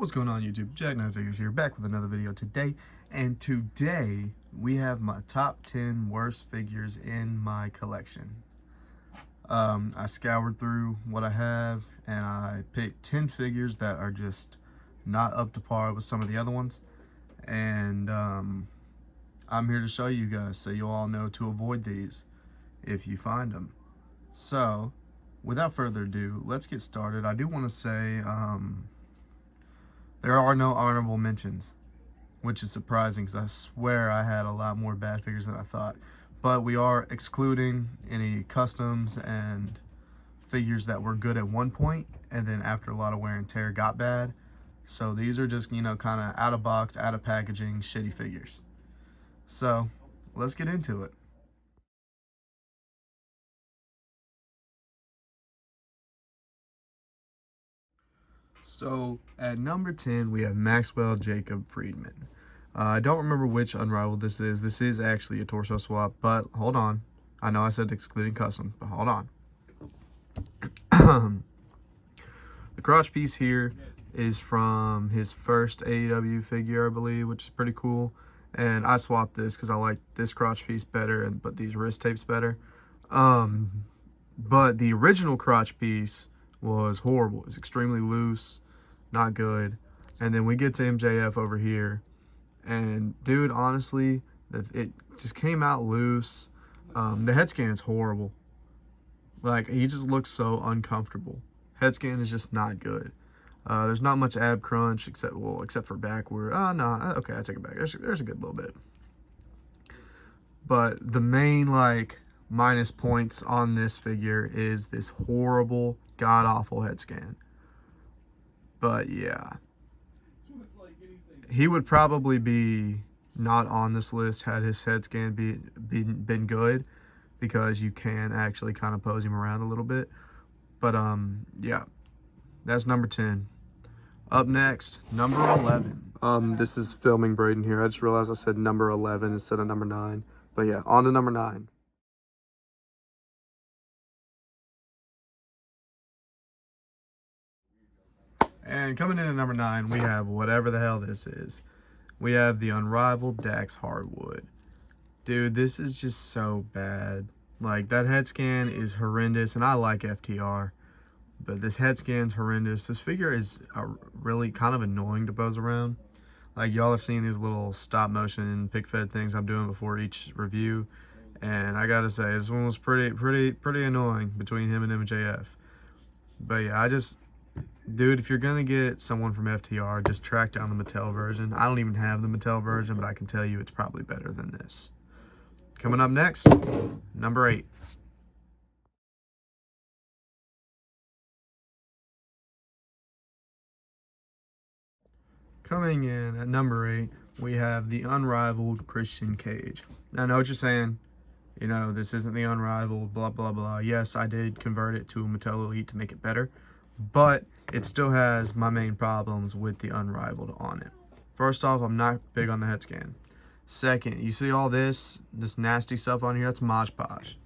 What's going on, YouTube? Jack 9 Figures here, back with another video today. And today we have my top 10 worst figures in my collection. I scoured through what I have and I picked 10 figures that are just not up to par with some of the other ones. And I'm here to show you guys so you all know to avoid these if you find them. So without further ado, let's get started. I do want to say there are no honorable mentions, which is surprising because I swear I had a lot more bad figures than I thought. But we are excluding any customs and figures that were good at one point and then after a lot of wear and tear got bad. So these are just, kind of out of box, out of packaging, shitty figures. So let's get into it. So at number 10, we have Maxwell Jacob Fredman. I don't remember which unrivaled this is. This is actually a torso swap, but hold on. I know I said excluding custom, but hold on. The crotch piece here is from his first AEW figure, I believe, which is pretty cool. And I swapped this because I like this crotch piece better, but these wrist tapes better. But the original crotch piece was horrible. It's extremely loose, not good. And then we get to MJF over here, and dude, honestly, it just came out loose. The head scan is horrible. Like, he just looks so uncomfortable. Head scan is just not good. There's not much ab crunch except for backward. Oh no, okay, I take it back. There's a good little bit. But the main minus points on this figure is this horrible, god-awful head scan. But yeah, he would probably be not on this list had his head scan been good, because you can actually kind of pose him around a little bit. But yeah, that's number 10. Up next, number 11. This is filming Braden here. I just realized I said number 11 instead of number 9. But yeah, on to number 9. And coming in at number 9, we have whatever the hell this is. We have the unrivaled Dax Hardwood. Dude, this is just so bad. Like, that head scan is horrendous, and I like FTR, but this head scan's horrendous. This figure is really kind of annoying to pose around. Like, y'all have seen these little stop motion pick fed things I'm doing before each review, and I gotta say, this one was pretty annoying between him and MJF. But yeah, dude, if you're gonna get someone from FTR, just track down the Mattel version. I don't even have the Mattel version, but I can tell you it's probably better than this. Coming up next, number 8. Coming in at number 8, we have the unrivaled Christian Cage. Now, I know what you're saying. This isn't the unrivaled, blah, blah, blah. Yes, I did convert it to a Mattel Elite to make it better, but it still has my main problems with the unrivaled on it. First off, I'm not big on the head scan. Second, you see all this nasty stuff on here? That's Mod Podge.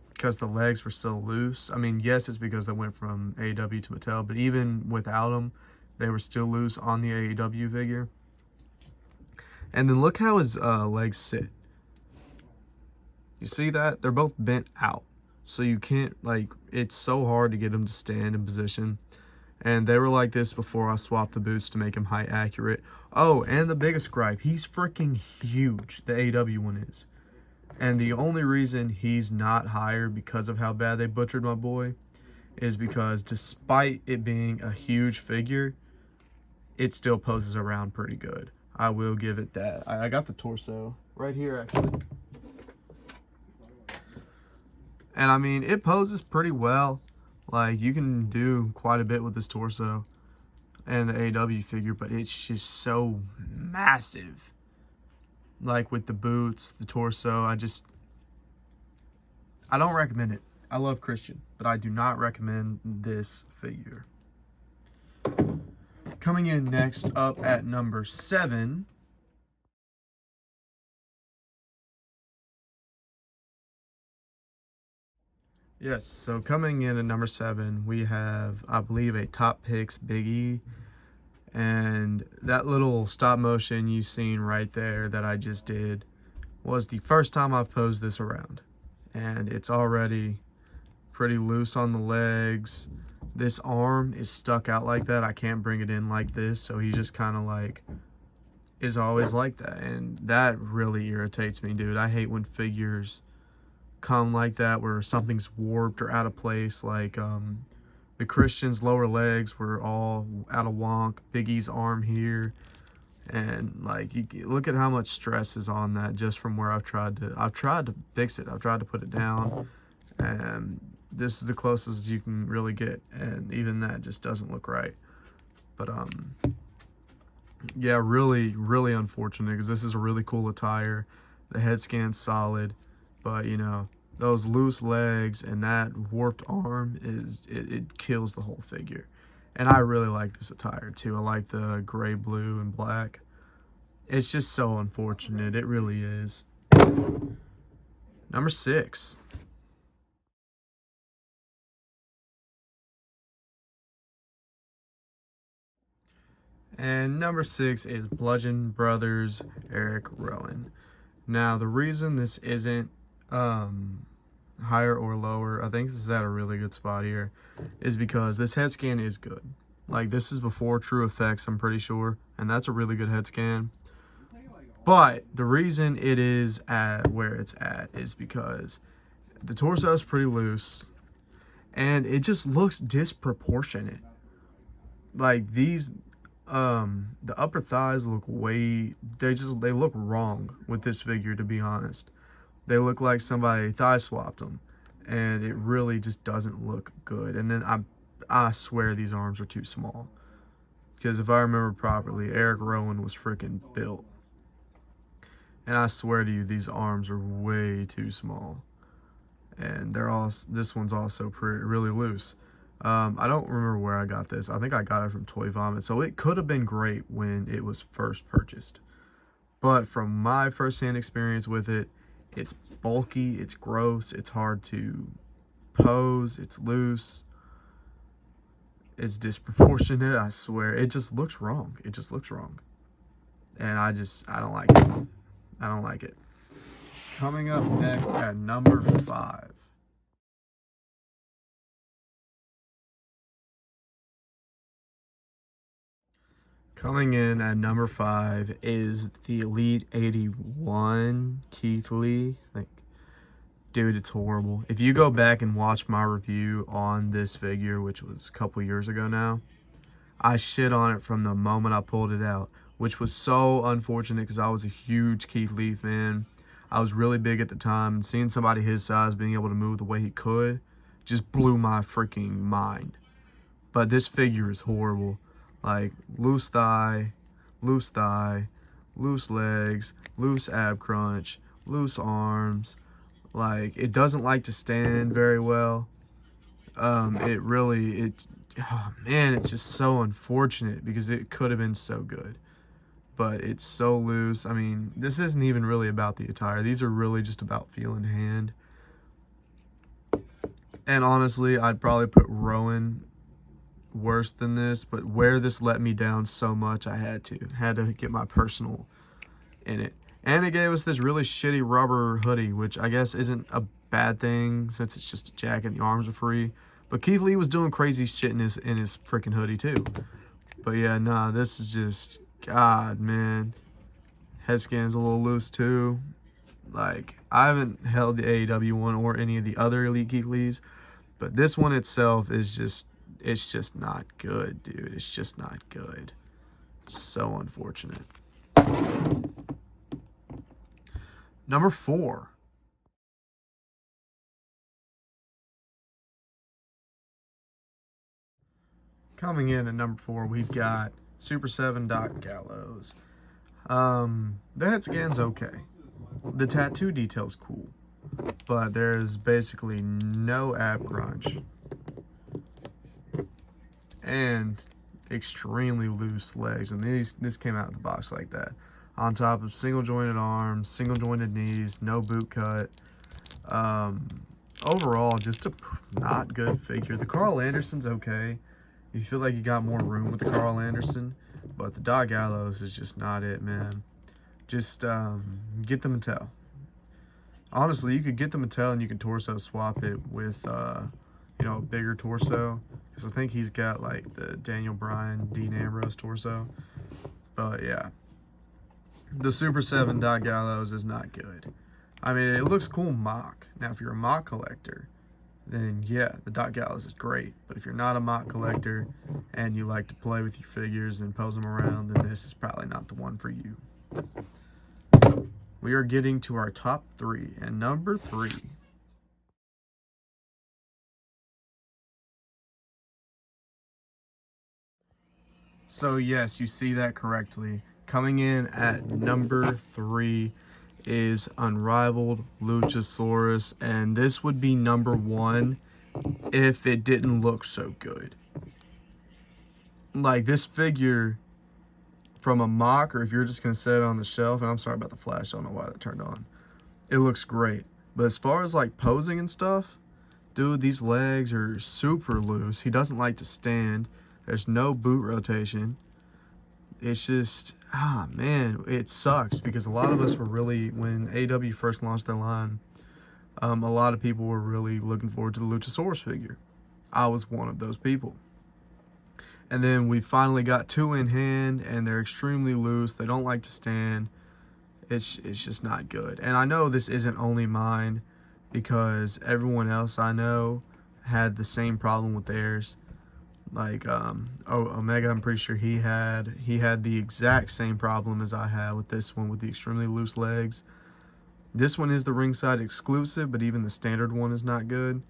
Because the legs were so loose. I mean, yes, it's because they went from AEW to Mattel, but even without them, they were still loose on the AEW figure. And then look how his legs sit. You see that? They're both bent out. So you can't, it's so hard to get them to stand in position. And they were like this before I swapped the boots to make him height accurate. Oh, and the biggest gripe, he's freaking huge, the AEW one is. And the only reason he's not higher because of how bad they butchered my boy is because despite it being a huge figure, it still poses around pretty good. I will give it that. I got the torso right here, actually. And I mean, it poses pretty well. Like, you can do quite a bit with this torso and the AEW figure, but it's just so massive. Like, with the boots, the torso, I don't recommend it. I love Christian, but I do not recommend this figure. Coming in next up at number 7. Yes, so coming in at number 7, we have, I believe, a Top Picks Big E. And that little stop motion you seen right there that I just did was the first time I've posed this around. And it's already pretty loose on the legs. This arm is stuck out like that. I can't bring it in like this, so he just kind of like is always like that, and that really irritates me, dude. I hate when figures come like that where something's warped or out of place. Like the Christian's lower legs were all out of wonk. Big E's arm here, and like you look at how much stress is on that just from where I've tried to fix it. I've tried to put it down, and this is the closest you can really get, and even that just doesn't look right. But yeah, really unfortunate, because this is a really cool attire. The head scan's solid, but you know, those loose legs and that warped arm it kills the whole figure. And I really like this attire too. I like the gray, blue, and black. It's just so unfortunate. It really is. Number 6. And number 6 is Bludgeon Brothers Eric Rowan. Now, the reason this isn't higher or lower, I think this is at a really good spot here, is because this head scan is good. Like, this is before True Effects, I'm pretty sure, and that's a really good head scan. But the reason it is at where it's at is because the torso is pretty loose, and it just looks disproportionate. Like, these the upper thighs look they look wrong with this figure, to be honest. They look like somebody thigh swapped them, and it really just doesn't look good. And then I swear these arms are too small, because if I remember properly, Eric Rowan was freaking built, and I swear to you, these arms are way too small. And this one's also really loose. I don't remember where I got this. I think I got it from Toy Vomit, so it could have been great when it was first purchased. But from my first-hand experience with it, it's bulky, it's gross, it's hard to pose, it's loose, it's disproportionate, I swear. It just looks wrong. It just looks wrong. And I don't like it. I don't like it. Coming up next at number 5. Coming in at number 5 is the Elite 81 Keith Lee. Like, dude, it's horrible. If you go back and watch my review on this figure, which was a couple years ago now, I shit on it from the moment I pulled it out, which was so unfortunate because I was a huge Keith Lee fan. I was really big at the time, and seeing somebody his size being able to move the way he could just blew my freaking mind. But this figure is horrible. Like, loose thigh, loose legs, loose ab crunch, loose arms. Like, it doesn't like to stand very well. Oh man, it's just so unfortunate because it could have been so good. But it's so loose. I mean, this isn't even really about the attire. These are really just about feel in hand. And honestly, I'd probably put Rowan worse than this, but where this let me down so much, I had to get my personal in it. And it gave us this really shitty rubber hoodie, which I guess isn't a bad thing since it's just a jacket and the arms are free. But Keith Lee was doing crazy shit in his freaking hoodie too. But yeah, nah, this is just, God, man. Head scan's a little loose too. Like, I haven't held the AEW one or any of the other Elite Keith Lees, but this one itself is just, it's just not good, dude. It's just not good. So unfortunate. Number 4. Coming in at number 4, we've got Super 7 Doc Gallows. The head scan's okay. The tattoo detail's cool, but there's basically no ab crunch and extremely loose legs, and this came out of the box like that, on top of single jointed arms, single jointed knees, no boot cut. Overall, just a not good figure. The Carl Anderson's okay. You feel like you got more room with the Carl Anderson, But the Dog Gallows is just not it, man. Just get the Mattel. Honestly, you could get the Mattel and you could torso swap it with, you know, a bigger torso. Because I think he's got, like, the Daniel Bryan, Dean Ambrose torso. But, yeah. The Super 7 Dog Gallows is not good. I mean, it looks cool mock. Now, if you're a mock collector, then, yeah, the Dog Gallows is great. But if you're not a mock collector and you like to play with your figures and pose them around, then this is probably not the one for you. We are getting to our top 3, and number 3. So yes, you see that correctly. Coming in at number 3 is Unrivaled Luchasaurus, and this would be number 1 if it didn't look so good. Like, this figure from a mock, or if you're just going to set it on the shelf, and I'm sorry about the flash, I don't know why that turned on. It looks great. But as far as like posing and stuff, dude, these legs are super loose. He doesn't like to stand. There's no boot rotation. It's just, man, it sucks because a lot of us were really, when AEW first launched their line, a lot of people were really looking forward to the Luchasaurus figure. I was one of those people. And then we finally got 2 in hand, and they're extremely loose. They don't like to stand. It's just not good. And I know this isn't only mine, because everyone else I know had the same problem with theirs. Like Omega, I'm pretty sure he had the exact same problem as I had with this one, with the extremely loose legs. This one is the ringside exclusive, but even the standard one is not good.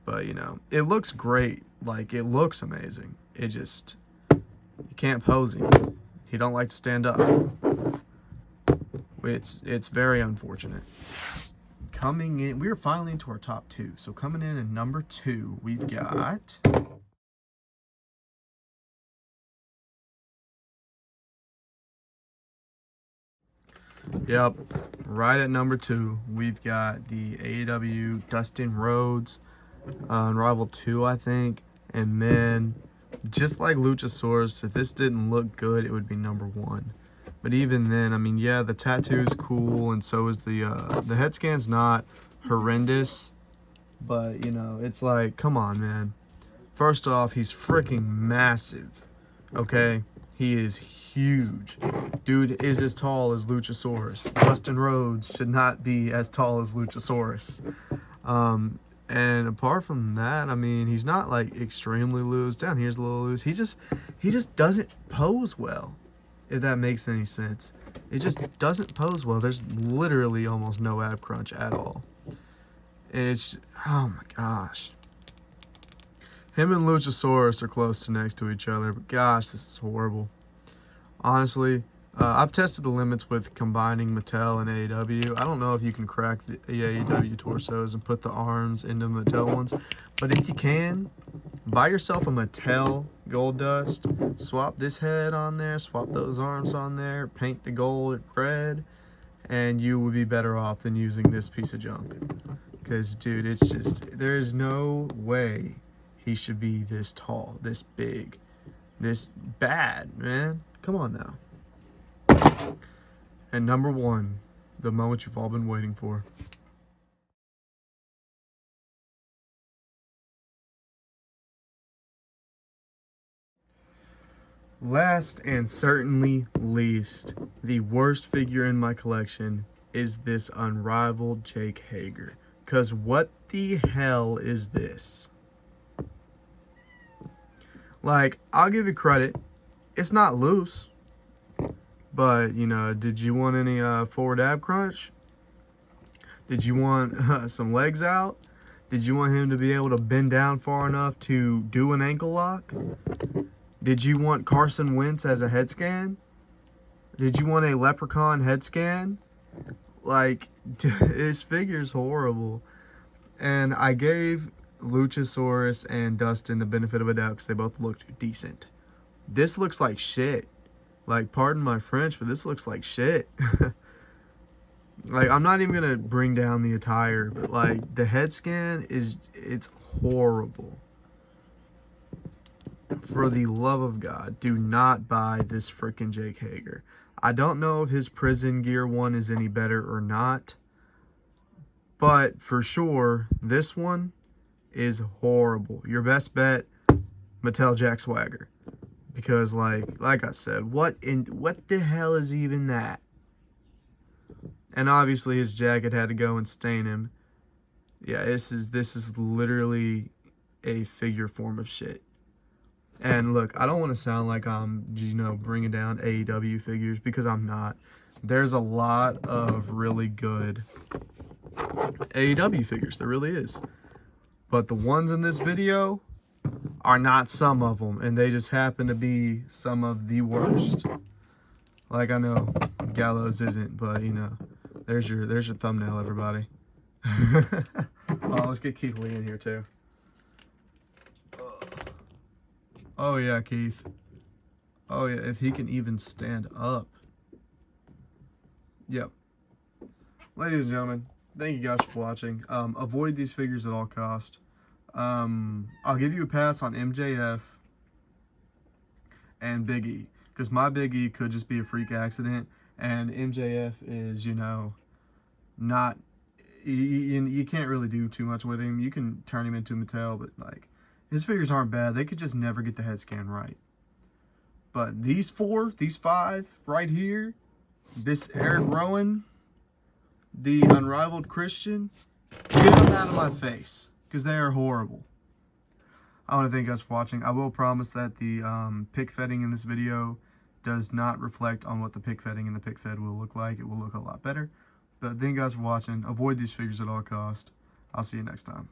But, you know, it looks great. Like, it looks amazing. It just, you can't pose him. He don't like to stand up. It's very unfortunate. Coming in, we are finally into our top 2. So coming in at number 2, we've got... Yep, right at number 2, we've got the AEW Dustin Rhodes, Unrivaled 2, I think. And then, just like Luchasaurus, if this didn't look good, it would be number 1. But even then, I mean, yeah, the tattoo's cool, and so is the head scan's not horrendous. But, you know, it's like, come on, man. First off, he's freaking massive, okay? He is huge. Dude is as tall as Luchasaurus. Dustin Rhodes should not be as tall as Luchasaurus. And apart from that, I mean, he's not like extremely loose. Down here's a little loose. He just doesn't pose well, if that makes any sense. It just doesn't pose well. There's literally almost no ab crunch at all. And it's, oh my gosh. Him and Luchasaurus are close to next to each other, but gosh, this is horrible. Honestly, I've tested the limits with combining Mattel and AEW. I don't know if you can crack the AEW torsos and put the arms into Mattel ones, but if you can, buy yourself a Mattel Gold Dust, swap this head on there, swap those arms on there, paint the gold red, and you would be better off than using this piece of junk. Because, dude, it's just, there's no way he should be this tall, this big, this bad, man. Come on now. And number 1, the moment you've all been waiting for. Last and certainly least, the worst figure in my collection is this Unrivaled Jake Hager. Because what the hell is this? Like, I'll give you credit. It's not loose. But, you know, did you want any forward ab crunch? Did you want some legs out? Did you want him to be able to bend down far enough to do an ankle lock? Did you want Carson Wentz as a head scan? Did you want a leprechaun head scan? Like, his figure's horrible. And I gave Luchasaurus and Dustin the benefit of a doubt because they both looked decent. This looks like shit. Like, pardon my French, but this looks like shit. Like, I'm not even gonna bring down the attire, but like, the head scan is, it's horrible. For the love of God, do not buy this freaking Jake Hager. I don't know if his prison gear one is any better or not, but for sure, this one is horrible. Your best bet, Mattel Jack Swagger. Because like I said, what the hell is even that? And obviously his jacket had to go and stain him. Yeah, this is literally a figure form of shit. And look, I don't want to sound like I'm, you know, bringing down AEW figures, because I'm not. There's a lot of really good AEW figures. There really is. But the ones in this video are not some of them, and they just happen to be some of the worst. Like, I know Gallows isn't, but you know, there's your thumbnail, everybody. Oh, let's get Keith Lee in here too. Oh yeah, Keith. Oh yeah, if he can even stand up. Yep. Ladies and gentlemen, thank you guys for watching. Avoid these figures at all cost. I'll give you a pass on MJF and Big E, because my Big E could just be a freak accident, and MJF is, you know, not, you can't really do too much with him. You can turn him into Mattel, but like, his figures aren't bad. They could just never get the head scan right. But these five right here, this Eric Rowan, the Unrivaled Christian, get them out of my face, because they are horrible. I want to thank you guys for watching. I will promise that the pick fedding in this video does not reflect on what the pick fedding in the pick fed will look like. It will look a lot better. But thank you guys for watching. Avoid these figures at all cost. I'll see you next time.